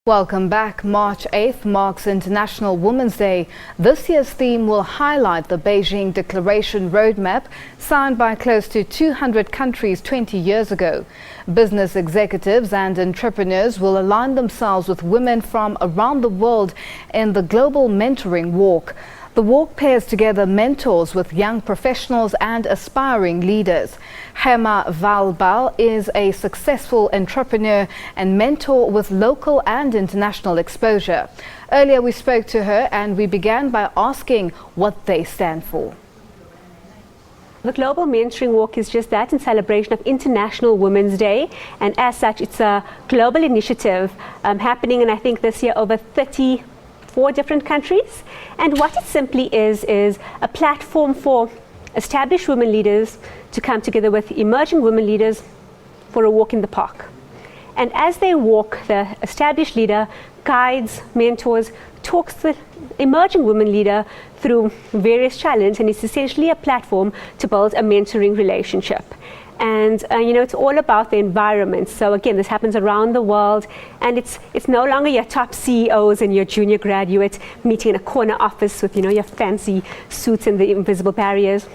Welcome back. March 8th marks International Women's Day. This year's theme will highlight the Beijing Declaration roadmap signed by close to 200 countries 20 years ago. Business executives and entrepreneurs will align themselves with women from around the world in the Global Mentoring Walk. The walk pairs together mentors with young professionals and aspiring leaders. Hema Valbal is a successful entrepreneur and mentor with local and international exposure. Earlier we spoke to her and we began by asking what they stand for. The Global Mentoring Walk is just that, in celebration of International Women's Day, and as such it's a global initiative happening in, I think, this year over 34 different countries. And what it simply is a platform for established women leaders to come together with emerging women leaders for a walk in the park. And as they walk, the established leader guides, mentors, talks the emerging women leader through various challenges, and it's essentially a platform to build a mentoring relationship. And it's all about the environment. So again, this happens around the world, and it's no longer your top CEOs and your junior graduates meeting in a corner office with your fancy suits and the invisible barriers.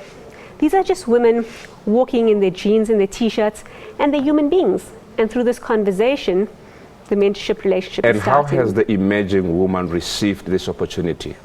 These are just women walking in their jeans and their t-shirts, and they're human beings. And through this conversation, the mentorship relationship is starting. And how has the emerging woman received this opportunity?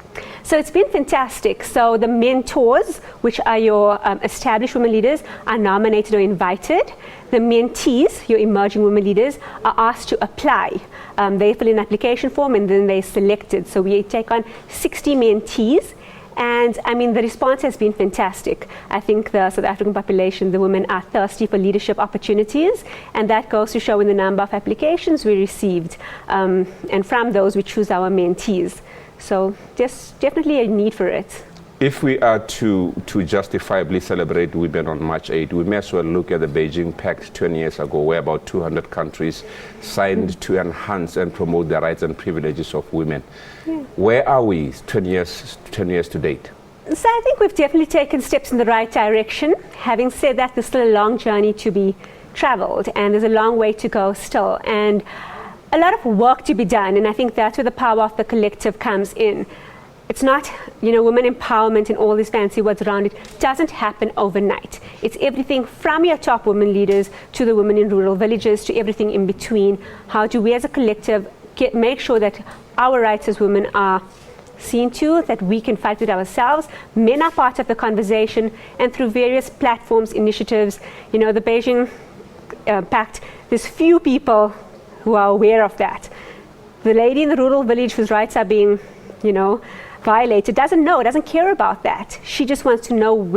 So it's been fantastic. So the mentors, which are your established women leaders, are nominated or invited. The mentees, your emerging women leaders, are asked to apply. They fill in an application form and then they're selected. So we take on 60 mentees. And the response has been fantastic. I think the South African population, the women are thirsty for leadership opportunities, and that goes to show in the number of applications we received. And from those, we choose our mentees. So just definitely a need for it. If we are to justifiably celebrate women on March 8, we may as well look at the Beijing Pact 20 years ago, where about 200 countries signed to enhance and promote the rights and privileges of women. Yeah. Where are we 20 years to date? So I think we've definitely taken steps in the right direction. Having said that, there's still a long journey to be traveled, and there's a long way to go still, and a lot of work to be done. And I think that's where the power of the collective comes in. It's not, women empowerment and all these fancy words around it doesn't happen overnight. It's everything from your top women leaders to the women in rural villages to everything in between. How do we as a collective make sure that our rights as women are seen to, that we can fight it ourselves? Men are part of the conversation, and through various platforms, initiatives, the Beijing Pact, there's few people who are aware of that. The lady in the rural village whose rights are being, violated doesn't care about that. She just wants to know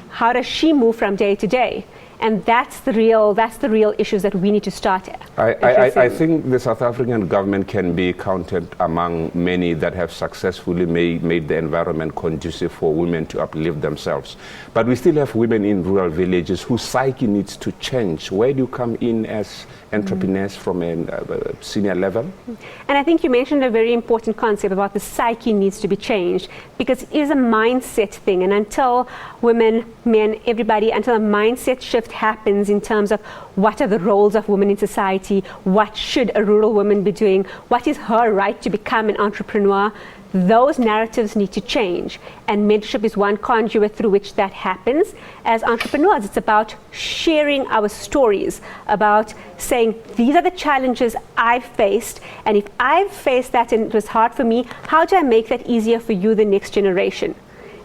how does she move from day to day. And that's the real issues that we need to start I think the South African government can be counted among many that have successfully made the environment conducive for women to uplift themselves. But we still have women in rural villages whose psyche needs to change. Where do you come in as entrepreneurs from a senior level? And I think you mentioned a very important concept about the psyche needs to be changed, because it is a mindset thing. And until women, men, everybody, until a mindset shift happens in terms of what are the roles of women in society, what should a rural woman be doing, what is her right to become an entrepreneur, those narratives need to change. And mentorship is one conduit through which that happens. As entrepreneurs, it's about sharing our stories, about saying, these are the challenges I've faced, and if I've faced that and it was hard for me, how do I make that easier for you, the next generation?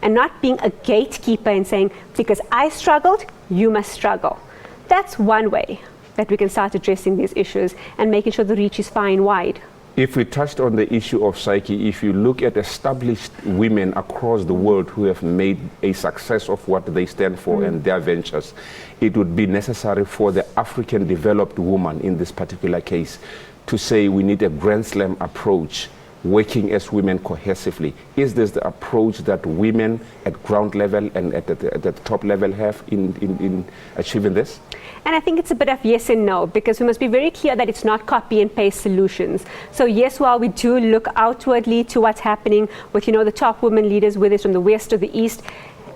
And not being a gatekeeper and saying, because I struggled, you must struggle. That's one way that we can start addressing these issues and making sure the reach is far and wide. If we touched on the issue of psyche, if you look at established women across the world who have made a success of what they stand for and their ventures, it would be necessary for the African developed woman in this particular case to say we need a Grand Slam approach, working as women cohesively. Is this the approach that women at ground level and at the top level have in achieving this? And I think it's a bit of yes and no, because we must be very clear that it's not copy and paste solutions. So yes, while we do look outwardly to what's happening with the top women leaders, whether it's from the West or the East,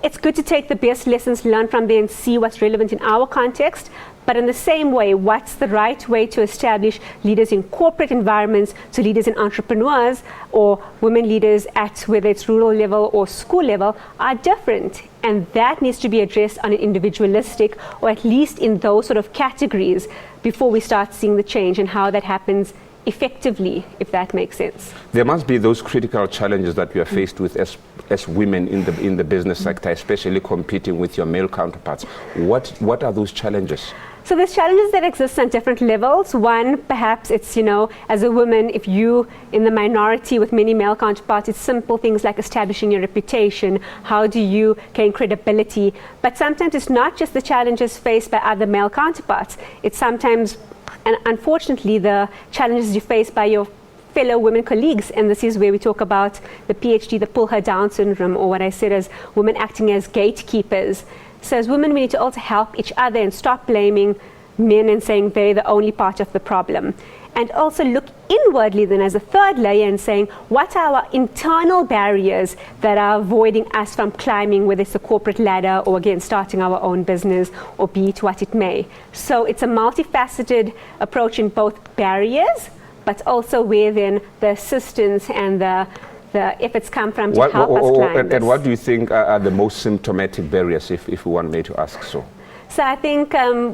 it's good to take the best lessons learned from there and see what's relevant in our context. But in the same way, what's the right way to establish leaders in corporate environments, to leaders in entrepreneurs, or women leaders at whether it's rural level or school level are different. And that needs to be addressed on an individualistic, or at least in those sort of categories, before we start seeing the change and how that happens effectively, if that makes sense. There must be those critical challenges that we are faced with as women in the business sector, especially competing with your male counterparts. What are those challenges? So there's challenges that exist on different levels. One, perhaps it's, as a woman, if you in the minority with many male counterparts, it's simple things like establishing your reputation. How do you gain credibility? But sometimes it's not just the challenges faced by other male counterparts. It's sometimes, and unfortunately, the challenges you face by your fellow women colleagues, and this is where we talk about the PhD, the pull her down syndrome, or what I said as women acting as gatekeepers. So as women, we need to also help each other and stop blaming men and saying they're the only part of the problem. And also look inwardly then as a third layer and saying, what are our internal barriers that are avoiding us from climbing, whether it's a corporate ladder or again starting our own business, or be it what it may. So it's a multifaceted approach in both barriers, but also where then the assistance and the efforts come from to help us climb. And what do you think are the most symptomatic barriers, if one may to ask so? So I think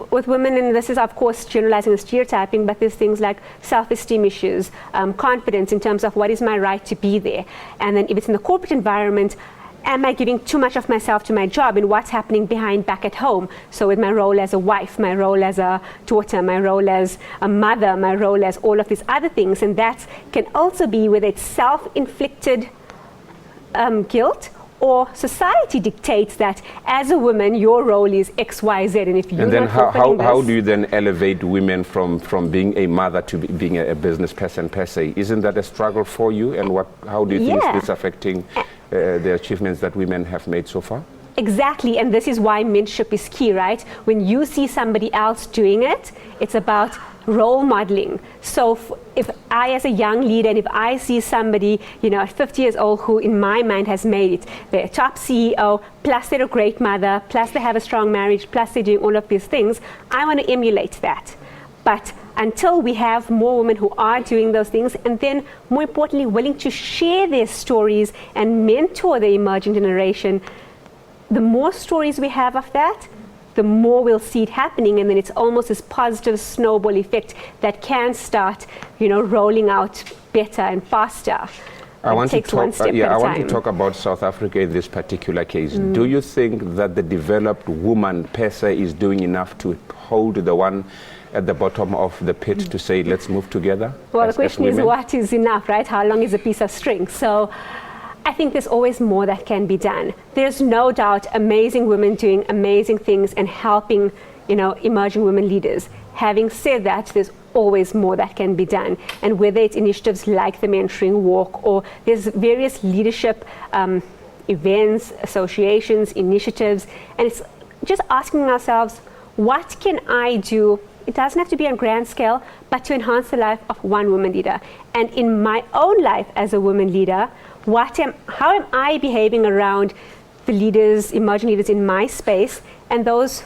with women, and this is of course generalizing and stereotyping, but there's things like self-esteem issues, confidence in terms of what is my right to be there. And then if it's in the corporate environment, am I giving too much of myself to my job, and what's happening back at home? So with my role as a wife, my role as a daughter, my role as a mother, my role as all of these other things. And that can also be whether it's self-inflicted guilt, or society dictates that as a woman your role is X, Y, Z, and if you're and then not fulfilling how this, do you then elevate women from being a mother to being a business person per se? Isn't that a struggle for you? And how do you think this is affecting the achievements that women have made so far? Exactly, and this is why mentorship is key, right? When you see somebody else doing it, it's about role modeling. So if I, as a young leader, and if I see somebody, at 50 years old who in my mind has made it, they're a top CEO, plus they're a great mother, plus they have a strong marriage, plus they're doing all of these things, I want to emulate that. But until we have more women who are doing those things, and then more importantly, willing to share their stories and mentor the emerging generation, the more stories we have of that, the more we'll see it happening, and then it's almost this positive snowball effect that can start, rolling out better and faster. I want to talk about South Africa in this particular case. Do you think that the developed woman per se is doing enough to hold the one at the bottom of the pit to say, let's move together? Well, the question is, what is enough, right? How long is a piece of string? So I think there's always more that can be done. There's no doubt amazing women doing amazing things and helping, emerging women leaders. Having said that, there's always more that can be done. And whether it's initiatives like the Mentoring Walk, or there's various leadership events, associations, initiatives, and it's just asking ourselves, what can I do? It doesn't have to be on grand scale, but to enhance the life of one woman leader. And in my own life as a woman leader, how am I behaving around the leaders, emerging leaders in my space, and those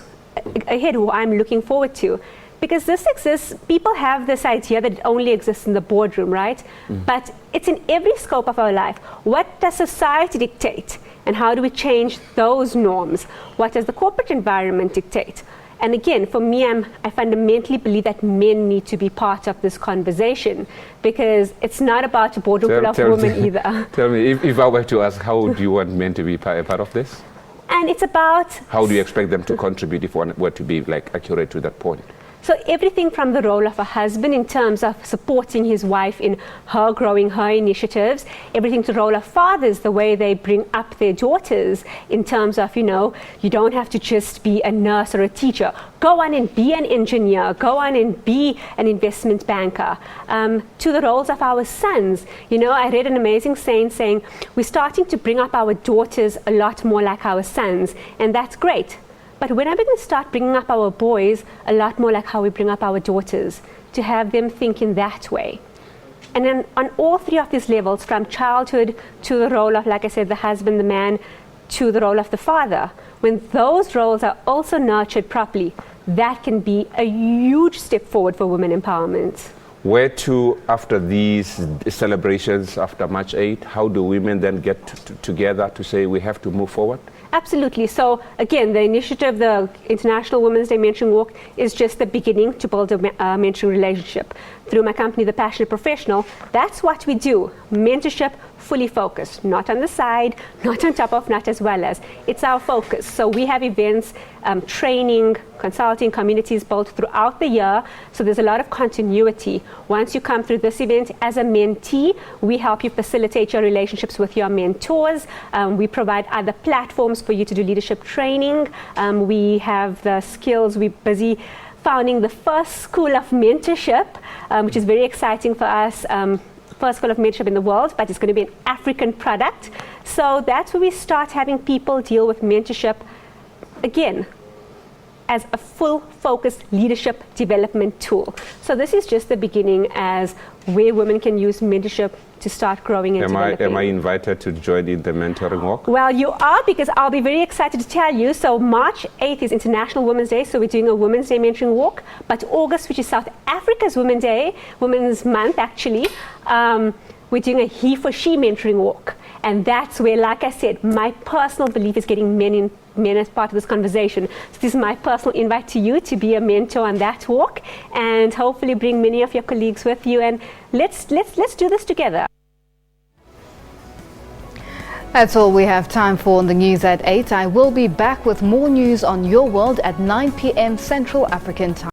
ahead who I'm looking forward to? Because this exists, people have this idea that it only exists in the boardroom, right? But it's in every scope of our life. What does society dictate? And how do we change those norms? What does the corporate environment dictate? And again, for me, I fundamentally believe that men need to be part of this conversation, because it's not about a boardroom full of women either. Tell me, if I were to ask, how do you want men to be a part of this? And it's about... How do you expect them to contribute, if one were to be accurate to that point? So everything from the role of a husband in terms of supporting his wife in her growing her initiatives, everything to the role of fathers, the way they bring up their daughters in terms of, you don't have to just be a nurse or a teacher. Go on and be an engineer. Go on and be an investment banker. To the roles of our sons. I read an amazing saying saying, we're starting to bring up our daughters a lot more like our sons, and that's great. But when are we going to start bringing up our boys a lot more like how we bring up our daughters, to have them think in that way? And then on all three of these levels, from childhood to the role of, like I said, the husband, the man, to the role of the father, when those roles are also nurtured properly, that can be a huge step forward for women empowerment. Where to after these celebrations, after March 8? How do women then get together to say we have to move forward? Absolutely. So again, the initiative, the International Women's Day Mentoring Walk, is just the beginning to build a mentoring relationship. Through my company, The Passionate Professional, that's what we do. Mentorship, fully focused, not on the side, not on top of, not as well as. It's our focus. So we have events, training, consulting, communities built throughout the year. So there's a lot of continuity. Once you come through this event as a mentee, we help you facilitate your relationships with your mentors. We provide other platforms for you to do leadership training. We have the skills. We're busy founding the first school of mentorship, which is very exciting for us. First school of mentorship in the world, but it's going to be an African product. So that's where we start having people deal with mentorship, again, as a full focused leadership development tool. So this is just the beginning as where women can use mentorship to start growing and developing. Am I invited to join in the mentoring walk? Well, you are, because I'll be very excited to tell you. So March 8th is International Women's Day, so we're doing a Women's Day mentoring walk. But August, which is South Africa's Women's Month actually, we're doing a he for she mentoring walk. And that's where, like I said, my personal belief is getting men as part of this conversation. So this is my personal invite to you to be a mentor on that walk, and hopefully bring many of your colleagues with you, and let's do this together. That's all we have time for on the news at 8. I will be back with more news on your world at 9 p.m. Central African Time.